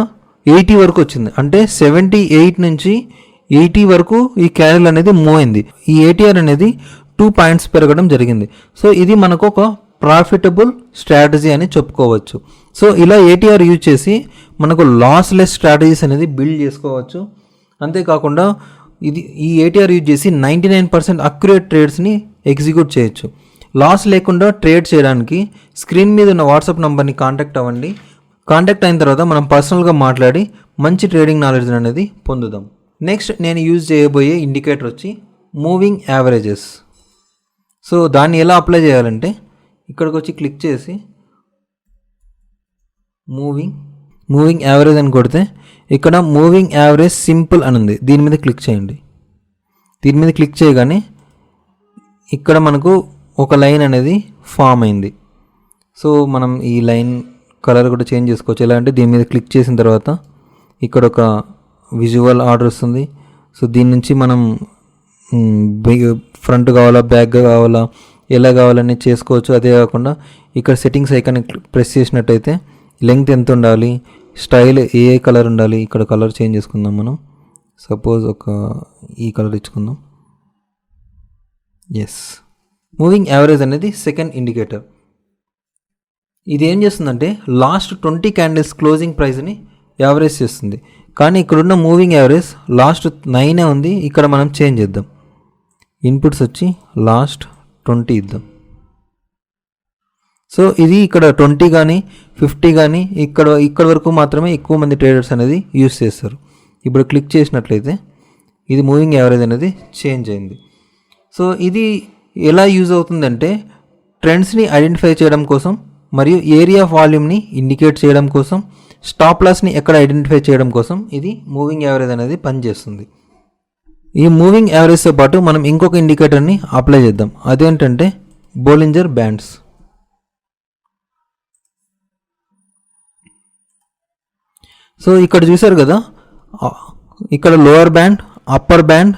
80 వరకు వచ్చింది. అంటే 78 నుంచి 80 వరకు ఈ క్యాండిల్ అనేది మూవ్ అయింది. ఈ ATR అనేది 2 పాయింట్స్ పెరగడం జరిగింది. సో ఇది మనకు ఒక ప్రాఫిటబుల్ స్ట్రాటజీ అని చెప్పుకోవచ్చు. సో ఇలా ATR యూజ్ చేసి మనకు లాస్లెస్ స్ట్రాటజీస్ అనేది బిల్డ్ చేసుకోవచ్చు. అంతేకాకుండా ఈ ATR యూజ్ చేసి 99% అక్యురేట్ ట్రేడ్స్ని ఎగ్జిక్యూట్ చేయొచ్చు. లాస్ లేకుండా ట్రేడ్ చేయడానికి స్క్రీన్ మీద ఉన్న వాట్సాప్ నెంబర్ని కాంటాక్ట్ అవ్వండి. కాంటాక్ట్ అయిన తర్వాత మనం పర్సనల్గా మాట్లాడి మంచి ట్రేడింగ్ నాలెడ్జ్ అనేది పొందుదాం. నెక్స్ట్ నేను యూజ్ చేయబోయే ఇండికేటర్ వచ్చి మూవింగ్ యావరేజెస్. సో దాన్ని ఎలా అప్లై చేయాలంటే, ఇక్కడికి వచ్చి క్లిక్ చేసి మూవింగ్ యావరేజ్ అని కొడితే ఇక్కడ మూవింగ్ యావరేజ్ సింపుల్ అని ఉంది. దీని మీద క్లిక్ చేయండి. దీని మీద క్లిక్ చేయగానే ఇక్కడ మనకు ఒక లైన్ అనేది ఫామ్ అయింది. సో మనం ఈ లైన్ కలర్ కూడా చేంజ్ చేసుకోవచ్చు. ఎలా అంటే దీని మీద క్లిక్ చేసిన తర్వాత ఇక్కడ ఒక విజువల్ ఆర్డర్ వస్తుంది. సో దీని నుంచి మనం ఫ్రంట్ కావాలా, బ్యాక్ కావాలా, ఎలా కావాలని చేసుకోవచ్చు. అదే కాకుండా ఇక్కడ సెట్టింగ్స్ ఐకాన్ ప్రెస్ చేసినట్టయితే లెంగ్త్ ఎంత ఉండాలి, స్టైల్ ఏ కలర్ ఉండాలి, ఇక్కడ కలర్ చేంజ్ చేసుకుందాం. మనం సపోజ్ ఈ కలర్ ఇచ్చుకుందాం. ఎస్, మూవింగ్ యావరేజ్ అనేది సెకండ్ ఇండికేటర్. ఇది ఏం చేస్తుందంటే లాస్ట్ 20 క్యాండిల్స్ క్లోజింగ్ ప్రైస్ని యావరేజ్ చేస్తుంది. కానీ ఇక్కడున్న మూవింగ్ యావరేజ్ లాస్ట్ 9 ఉంది. ఇక్కడ మనం చేంజ్ చేద్దాం. ఇన్పుట్స్ వచ్చి లాస్ట్ 20 ఇద్దాం. సో ఇది ఇక్కడ 20 కానీ 50 కానీ ఇక్కడ వరకు మాత్రమే ఎక్కువ మంది ట్రేడర్స్ అనేది యూస్ చేస్తారు. ఇప్పుడు క్లిక్ చేసినట్లయితే ఇది మూవింగ్ యావరేజ్ అనేది చేంజ్ అయింది. సో ఇది ఎలా యూజ్ అవుతుందంటే ట్రెండ్స్ని ఐడెంటిఫై చేయడం కోసం, మరియు ఏరియా ఆఫ్ వాల్యూమ్ని ఇండికేట్ చేయడం కోసం, స్టాప్ లాస్ని ఎక్కడ ఐడెంటిఫై చేయడం కోసం ఇది మూవింగ్ యావరేజ్ అనేది పనిచేస్తుంది. ఈ మూవింగ్ యావరేజ్తో పాటు మనం ఇంకొక ఇండికేటర్ని అప్లై చేద్దాం. అదేంటంటే బోలింజర్ బ్యాండ్స్. సో ఇక్కడ చూసారు కదా, ఇక్కడ lower band, upper band,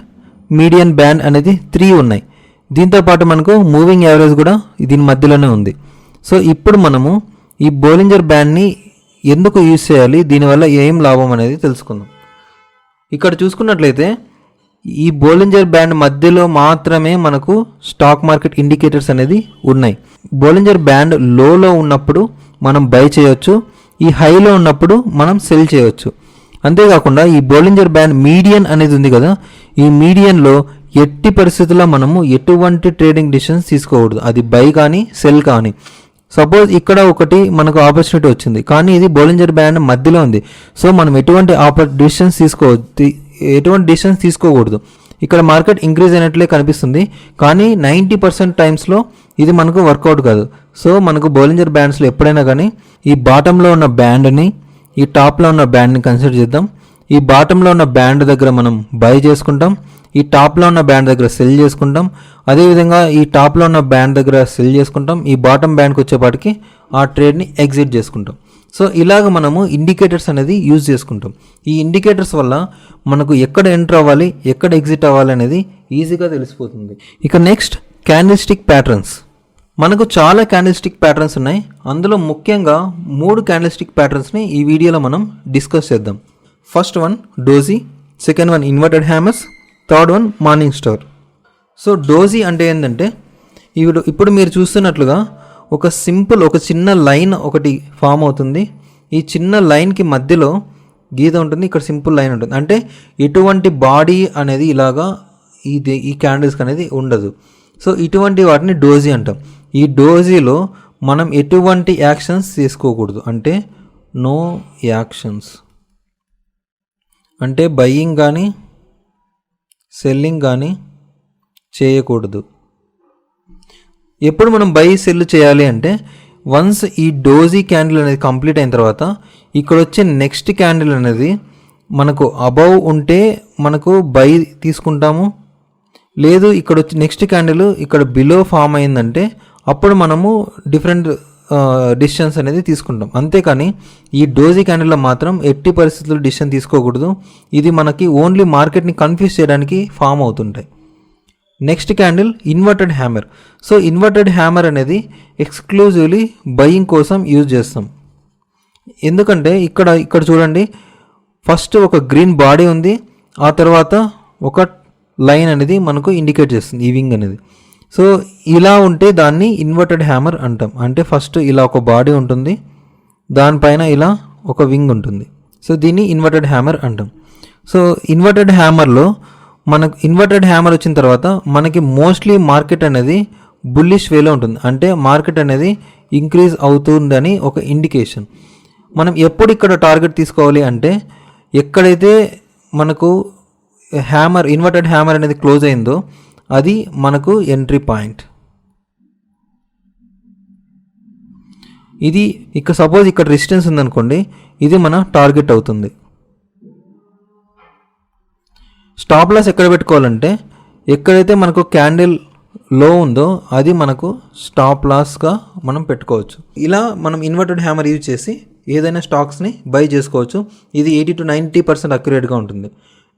median band అనేది 3 ఉన్నాయి. దీంతోపాటు మనకు మూవింగ్ యావరేజ్ కూడా దీని మధ్యలోనే ఉంది. సో ఇప్పుడు మనము ఈ బోలింజర్ బ్యాండ్ని ఎందుకు యూజ్ చేయాలి, దీనివల్ల ఏం లాభం అనేది తెలుసుకుందాం. ఇక్కడ చూసుకున్నట్లయితే ఈ బోలింజర్ బ్యాండ్ మధ్యలో మాత్రమే మనకు స్టాక్ మార్కెట్ ఇండికేటర్స్ అనేది ఉన్నాయి. బోలింజర్ బ్యాండ్ లోలో ఉన్నప్పుడు మనం బై చేయొచ్చు, ఈ హైలో ఉన్నప్పుడు మనం సెల్ చేయొచ్చు. అంతేకాకుండా ఈ బోలింజర్ బ్యాండ్ మీడియన్ అనేది ఉంది కదా, ఈ మీడియన్లో ఎట్టి పరిస్థితుల్లో మనము ఎటువంటి ట్రేడింగ్ డిసిషన్స్ తీసుకోకూడదు. అది బై కానీ సెల్ కానీ. సపోజ్ ఇక్కడ ఒకటి మనకు ఆపర్చునిటీ వచ్చింది, కానీ ఇది బోలింజర్ బ్యాండ్ మధ్యలో ఉంది. సో మనం ఎటువంటి డిసిషన్స్ తీసుకోకూడదు. ఇక్కడ మార్కెట్ ఇంక్రీజ్ అయినట్లే కనిపిస్తుంది, కానీ 90% టైమ్స్లో ఇది మనకు వర్కౌట్ కాదు. సో మనకు బోలింజర్ బ్యాండ్స్లో ఎప్పుడైనా కానీ ఈ బాటంలో ఉన్న బ్యాండ్ని, ఈ టాప్లో ఉన్న బ్యాండ్ని కన్సిడర్ చేద్దాం. ఈ బాటంలో ఉన్న బ్యాండ్ దగ్గర మనం బై చేసుకుంటాం, ఈ టాప్లో ఉన్న బ్యాండ్ దగ్గర సెల్ చేసుకుంటాం, అదేవిధంగా ఈ టాప్లో ఉన్న బ్యాండ్ దగ్గర సెల్ చేసుకుంటాం, ఈ బాటమ్ బ్యాండ్కి వచ్చేపాటికి ఆ ట్రేడ్ని ఎగ్జిట్ చేసుకుంటాం. సో ఇలాగ మనము ఇండికేటర్స్ అనేది యూజ్ చేసుకుంటాం. ఈ ఇండికేటర్స్ వల్ల మనకు ఎక్కడ ఎంటర్ అవ్వాలి, ఎక్కడ ఎగ్జిట్ అవ్వాలి అనేది ఈజీగా తెలిసిపోతుంది. ఇక నెక్స్ట్ క్యాండిల్స్టిక్ ప్యాటర్న్స్. మనకు చాలా క్యాండిల్స్టిక్ ప్యాటర్న్స్ ఉన్నాయి. అందులో ముఖ్యంగా 3 క్యాండిల్స్టిక్ ప్యాటర్న్స్ని ఈ వీడియోలో మనం డిస్కస్ చేద్దాం. First one doji, second one inverted hammers, third one morning star. So doji అంటే ఏంటంటే ఇప్పుడు మీరు చూస్తున్నట్లుగా ఒక చిన్న లైన్ ఒకటి ఫామ్ అవుతుంది. ఈ చిన్న లైన్కి మధ్యలో గీత ఉంటుంది, ఇక్కడ సింపుల్ లైన్ ఉంటుంది. అంటే ఎటువంటి బాడీ అనేది ఇలాగా ఈ క్యాండిల్స్కి అనేది ఉండదు. సో ఇటువంటి వాటిని డోజీ అంటాం. ఈ డోజీలో మనం ఎటువంటి యాక్షన్స్ తీసుకోకూడదు, అంటే నో యాక్షన్స్, అంటే బయ్యింగ్ కానీ సెల్లింగ్ కానీ చేయకూడదు. ఎప్పుడు మనం బై సెల్ చేయాలి అంటే వన్స్ ఈ డోజీ క్యాండిల్ అనేది కంప్లీట్ అయిన తర్వాత ఇక్కడ వచ్చే నెక్స్ట్ క్యాండిల్ అనేది మనకు అబవ్ ఉంటే మనకు బై తీసుకుంటాము, లేదు ఇక్కడ వచ్చి నెక్స్ట్ క్యాండిల్ ఇక్కడ బిలో ఫామ్ అయిందంటే అప్పుడు మనము డిఫరెంట్ డిసిషన్స్ అనేది తీసుకుంటాం. అంతేకాని ఈ డోజీ క్యాండిల్లో మాత్రం ఎట్టి పరిస్థితుల్లో డిసిషన్ తీసుకోకూడదు. ఇది మనకి ఓన్లీ మార్కెట్ని కన్ఫ్యూజ్ చేయడానికి ఫామ్ అవుతుంటాయి. Next candle inverted hammer. So inverted hammer అనేది ఎక్స్క్లూజివ్లీ బయింగ్ కోసం యూజ్ చేస్తాం. ఎందుకంటే ఇక్కడ చూడండి, ఫస్ట్ ఒక గ్రీన్ బాడీ ఉంది, ఆ తర్వాత ఒక లైన్ అనేది మనకు ఇండికేట్ చేస్తుంది ఈ వింగ్ అనేది. సో ఇలా ఉంటే దాన్ని ఇన్వర్టెడ్ హ్యామర్ అంటాం. అంటే ఫస్ట్ ఇలా ఒక బాడీ ఉంటుంది, దానిపైన ఇలా ఒక వింగ్ ఉంటుంది. సో దీన్ని ఇన్వర్టెడ్ హ్యామర్ అంటాం. సో ఇన్వర్టెడ్ హ్యామర్లో మనకు ఇన్వర్టెడ్ హ్యామర్ వచ్చిన తర్వాత మనకి మోస్ట్లీ మార్కెట్ అనేది బుల్లిష్ వేలో ఉంటుంది, అంటే మార్కెట్ అనేది ఇంక్రీజ్ అవుతుందని ఒక ఇండికేషన్. మనం ఎప్పుడు ఇక్కడ టార్గెట్ తీసుకోవాలి అంటే ఎక్కడైతే మనకు ఇన్వర్టెడ్ హ్యామర్ అనేది క్లోజ్ అయిందో అది మనకు ఎంట్రీ పాయింట్. ఇది సపోజ్ ఇక్కడ రెసిస్టెన్స్ ఉందనుకోండి, ఇది మన టార్గెట్ అవుతుంది. స్టాప్ లాస్ ఎక్కడ పెట్టుకోవాలంటే ఎక్కడైతే మనకు క్యాండిల్ లో ఉందో అది మనకు స్టాప్ లాస్గా మనం పెట్టుకోవచ్చు. ఇలా మనం ఇన్వర్టెడ్ హ్యామర్ యూజ్ చేసి ఏదైనా స్టాక్స్ని బై చేసుకోవచ్చు. ఇది 80 to 90% అక్యురేట్గా ఉంటుంది.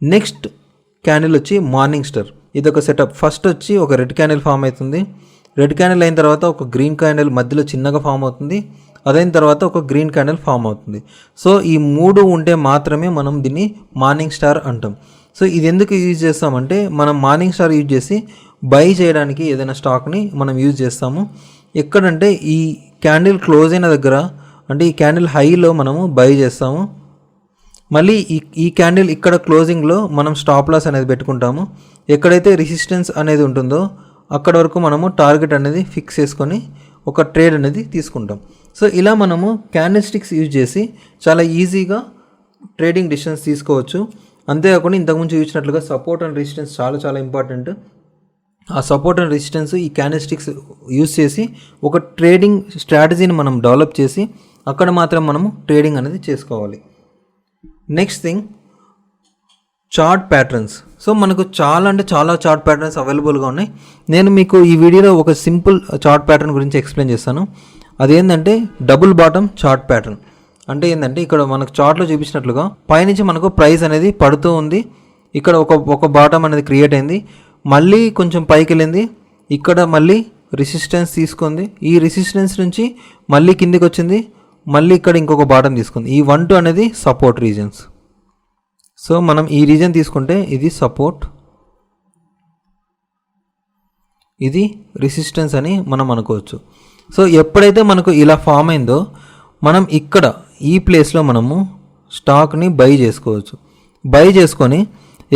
నెక్స్ట్ క్యాండిల్ వచ్చి మార్నింగ్ స్టార్. ఇది ఒక సెటప్. ఫస్ట్ వచ్చి ఒక రెడ్ క్యాండిల్ ఫామ్ అవుతుంది. రెడ్ క్యాండిల్ అయిన తర్వాత ఒక గ్రీన్ క్యాండిల్ మధ్యలో చిన్నగా ఫామ్ అవుతుంది. అదైన తర్వాత ఒక గ్రీన్ క్యాండిల్ ఫామ్ అవుతుంది. సో ఈ 3 ఉంటే మాత్రమే మనం దీన్ని మార్నింగ్ స్టార్ అంటాం. సో ఇది ఎందుకు యూజ్ చేస్తామంటే మనం మార్నింగ్ స్టార్ యూజ్ చేసి బై చేయడానికి ఏదైనా స్టాక్ని మనం యూజ్ చేస్తాము. ఎక్కడంటే ఈ క్యాండిల్ క్లోజ్ అయిన దగ్గర, అంటే ఈ క్యాండిల్ హైలో మనము బై చేస్తాము. మళ్ళీ ఈ క్యాండిల్ ఇక్కడ క్లోజింగ్లో మనం స్టాప్ లాస్ అనేది పెట్టుకుంటాము. ఎక్కడైతే రెసిస్టెన్స్ అనేది ఉంటుందో అక్కడ వరకు మనము టార్గెట్ అనేది ఫిక్స్ చేసుకొని ఒక ట్రేడ్ అనేది తీసుకుంటాం. సో ఇలా మనము క్యాండిల్ స్టిక్స్ యూజ్ చేసి చాలా ఈజీగా ట్రేడింగ్ డిసిషన్స్ తీసుకోవచ్చు. అంతేకాకుండా ఇంతకుముందు చూపించినట్లుగా సపోర్ట్ అండ్ రెసిస్టెన్స్ చాలా చాలా ఇంపార్టెంట్. ఆ సపోర్ట్ అండ్ రెసిస్టెన్స్ ఈ క్యాండిల్ స్టిక్స్ యూజ్ చేసి ఒక ట్రేడింగ్ స్ట్రాటజీని మనం డెవలప్ చేసి అక్కడ మాత్రం మనము ట్రేడింగ్ అనేది చేసుకోవాలి. Next thing chart patterns. So మనకు చాలా చార్ట్ ప్యాటర్న్స్ అవైలబుల్గా ఉన్నాయి. నేను మీకు ఈ వీడియోలో ఒక సింపుల్ చార్ట్ ప్యాటర్న్ గురించి ఎక్స్ప్లెయిన్ చేస్తాను. అదేంటంటే డబుల్ బాటమ్ చార్ట్ ప్యాటర్న్. అంటే ఏంటంటే ఇక్కడ మనకు చార్ట్లో చూపించినట్లుగా పైనుంచి మనకు ప్రైస్ అనేది పడుతూ ఉంది. ఇక్కడ ఒక బాటమ్ అనేది క్రియేట్ అయింది, మళ్ళీ కొంచెం పైకి వెళ్ళింది, ఇక్కడ మళ్ళీ రెసిస్టెన్స్ తీసుకుంది, ఈ రెసిస్టెన్స్ నుంచి మళ్ళీ కిందికి వచ్చింది, మళ్ళీ ఇక్కడ ఇంకొక బాటమ్ తీసుకుంది. ఈ 1, 2 అనేది సపోర్ట్ రీజన్స్. సో మనం ఈ రీజన్ తీసుకుంటే ఇది సపోర్ట్, ఇది రెసిస్టెన్స్ అని మనం అనుకోవచ్చు. సో ఎప్పుడైతే మనకు ఇలా ఫామ్ అయిందో మనం ఇక్కడ ఈ ప్లేస్లో మనము స్టాక్ని బై చేసుకోవచ్చు. బై చేసుకొని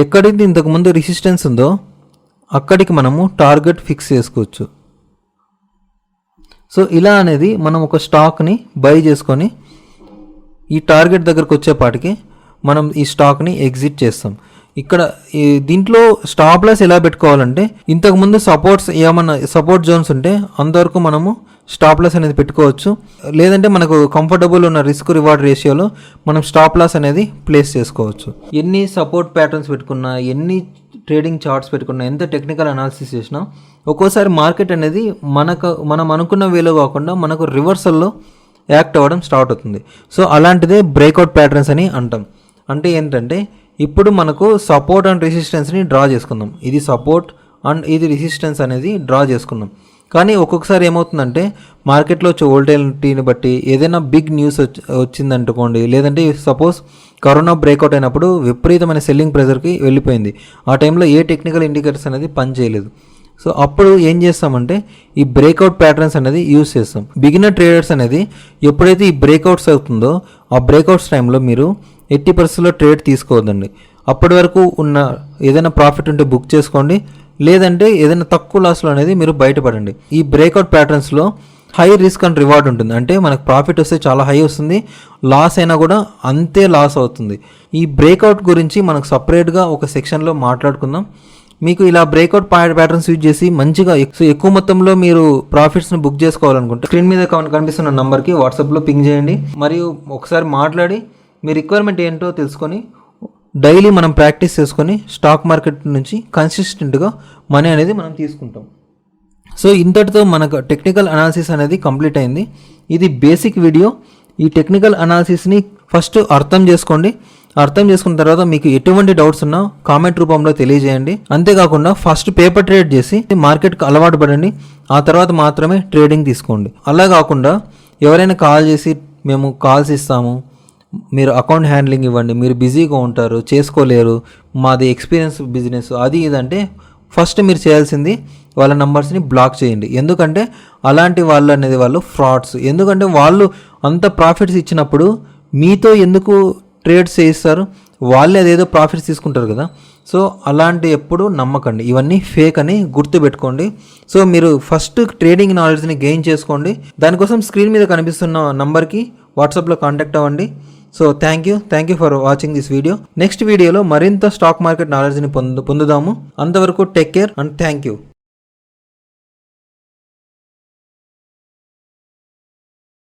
ఎక్కడైతే ఇంతకుముందు రెసిస్టెన్స్ ఉందో అక్కడికి మనము టార్గెట్ ఫిక్స్ చేసుకోవచ్చు. సో ఇలా అనేది మనం ఒక స్టాక్ని బై చేసుకొని ఈ టార్గెట్ దగ్గరకు వచ్చేపాటికి మనం ఈ స్టాక్ని ఎగ్జిట్ చేస్తాం. ఇక్కడ దీంట్లో స్టాప్ లాస్ ఎలా పెట్టుకోవాలంటే ఇంతకుముందు ఏమన్నా సపోర్ట్ జోన్స్ ఉంటే అంతవరకు మనము స్టాప్ లాస్ అనేది పెట్టుకోవచ్చు. లేదంటే మనకు కంఫర్టబుల్ ఉన్న రిస్క్ రివార్డ్ రేషియోలో మనం స్టాప్ లాస్ అనేది ప్లేస్ చేసుకోవచ్చు. ఎన్ని సపోర్ట్ ప్యాటర్న్స్ పెట్టుకున్నా, ఎన్ని ట్రేడింగ్ చార్ట్స్ పెట్టుకున్నా, ఎంత టెక్నికల్ అనాలిసిస్ చేసినా ఒక్కోసారి మార్కెట్ అనేది మనం అనుకున్న వేలో కాకుండా మనకు రివర్సల్లో యాక్ట్ అవ్వడం స్టార్ట్ అవుతుంది. సో అలాంటిదే బ్రేక్అవుట్ ప్యాటర్న్స్ అని అంటాం. అంటే ఏంటంటే ఇప్పుడు మనకు సపోర్ట్ అండ్ రెసిస్టెన్స్ని డ్రా చేసుకుందాం. ఇది సపోర్ట్ అండ్ ఇది రెసిస్టెన్స్ అనేది డ్రా చేసుకున్నాం. కానీ ఒక్కొక్కసారి ఏమవుతుందంటే మార్కెట్లో వచ్చే వోల్టాలిటీని బట్టి ఏదైనా బిగ్ న్యూస్ వచ్చిందనుకోండి, లేదంటే సపోజ్ కరోనా బ్రేక్అవుట్ అయినప్పుడు విపరీతమైన సెల్లింగ్ ప్రెజర్కి వెళ్ళిపోయింది. ఆ టైంలో ఏ టెక్నికల్ ఇండికేటర్స్ అనేది పనిచేయలేదు. సో అప్పుడు ఏం చేస్తామంటే ఈ బ్రేక్అవుట్ ప్యాటర్న్స్ అనేది యూజ్ చేస్తాం. బిగినర్ ట్రేడర్స్ అనేది ఎప్పుడైతే ఈ బ్రేక్అవుట్స్ అవుతుందో ఆ బ్రేక్అవుట్స్ టైంలో మీరు 80% ట్రేడ్ తీసుకోవద్దండి. అప్పటి వరకు ఉన్న ఏదైనా ప్రాఫిట్ ఉంటే బుక్ చేసుకోండి, లేదంటే ఏదైనా తక్కువ లాస్లో అనేది మీరు బయటపడండి. ఈ బ్రేక్అవుట్ ప్యాటర్న్స్లో హై రిస్క్ అండ్ రివార్డ్ ఉంటుంది. అంటే మనకు ప్రాఫిట్ వస్తే చాలా హై వస్తుంది, లాస్ అయినా కూడా అంతే లాస్ అవుతుంది. ఈ బ్రేక్అవుట్ గురించి మనకు సపరేట్గా ఒక సెక్షన్లో మాట్లాడుకుందాం. మీకు ఇలా బ్రేక్అవుట్ ప్యాటర్న్స్ యూజ్ చేసి మంచిగా ఎక్కువ మొత్తంలో మీరు ప్రాఫిట్స్ని బుక్ చేసుకోవాలనుకుంటే స్క్రీన్ మీద కనిపిస్తున్న నంబర్కి వాట్సాప్లో పింగ్ చేయండి. మరియు ఒకసారి మాట్లాడి మీ రిక్వైర్మెంట్ ఏంటో తెలుసుకొని డైలీ మనం ప్రాక్టీస్ చేసుకొని స్టాక్ మార్కెట్ నుంచి కన్సిస్టెంట్గా మనీ అనేది మనం తీసుకుంటాం. సో ఇంతటితో మనకు టెక్నికల్ అనాలిసిస్ అనేది కంప్లీట్ అయింది. ఇది బేసిక్ వీడియో. ఈ టెక్నికల్ అనాలిసిస్ని ఫస్ట్ అర్థం చేసుకోండి. అర్థం చేసుకున్న తర్వాత మీకు ఎటువంటి డౌట్స్ ఉన్నా కామెంట్ రూపంలో తెలియజేయండి. అంతేకాకుండా ఫస్ట్ పేపర్ ట్రేడ్ చేసి మార్కెట్కి అలవాటు పడండి. ఆ తర్వాత మాత్రమే ట్రేడింగ్ తీసుకోండి. అలా కాకుండా ఎవరైనా కాల్ చేసి మేము కాల్స్ ఇస్తాము, మీరు అకౌంట్ హ్యాండ్లింగ్ ఇవ్వండి, మీరు బిజీగా ఉంటారు, చేసుకోలేరు, మాది ఎక్స్పీరియన్స్ బిజినెస్ అది ఇదంటే ఫస్ట్ మీరు చేయాల్సింది వాళ్ళ నంబర్స్ని బ్లాక్ చేయండి. ఎందుకంటే అలాంటి వాళ్ళు అనేది వాళ్ళు ఫ్రాడ్స్. ఎందుకంటే వాళ్ళు అంత ప్రాఫిట్స్ ఇచ్చినప్పుడు మీతో ఎందుకు ట్రేడ్స్ చేయిస్తారు? వాళ్ళే అదేదో ప్రాఫిట్స్ తీసుకుంటారు కదా. సో అలాంటి ఎప్పుడు నమ్మకండి. ఇవన్నీ ఫేక్ అని గుర్తుపెట్టుకోండి. సో మీరు ఫస్ట్ ట్రేడింగ్ నాలెడ్జ్ని గెయిన్ చేసుకోండి. దానికోసం స్క్రీన్ మీద కనిపిస్తున్న నంబర్కి వాట్సాప్లో కాంటాక్ట్ అవ్వండి. So thank you for watching this video. Next వీడియోలో మరింత స్టాక్ మార్కెట్ నాలెడ్జ్ని పొందుదాము. అంతవరకు take care and thank you.